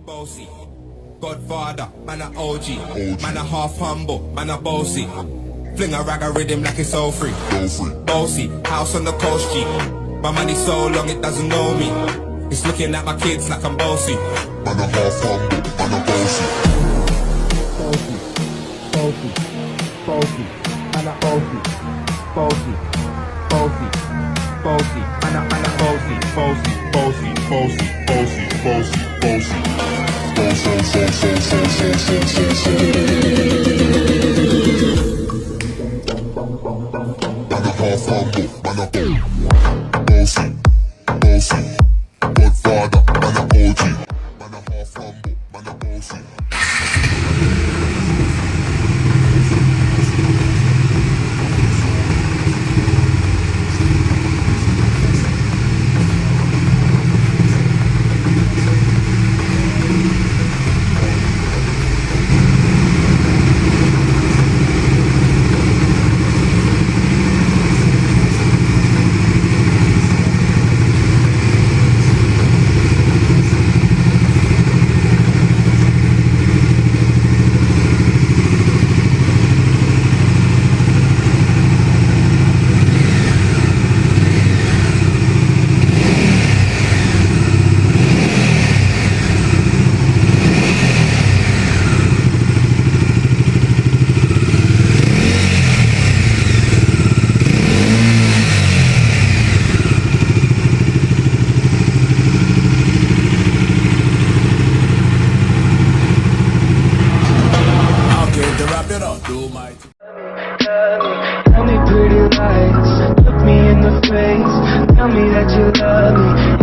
Bossy, Godfather, man a OG, man a half humble, man a bossy. Fling a rag a rhythm like it's all free. Bossy, house on the coast G. My money so long it doesn't know me. It's looking at my kids like I'm bossy. Man a half humble, man a bossy. Bossy, bossy, bossy, man a bossy, bossy, bossy, bossy, man a bossy, bossy, bossy, bossy, bossy, bossy, bossy. Man a half humble, man a bossy, bossy, Godfather, man a OG, man a half humble, man a bossy. Tell me pretty lies, look me in the face. Tell me that you love me,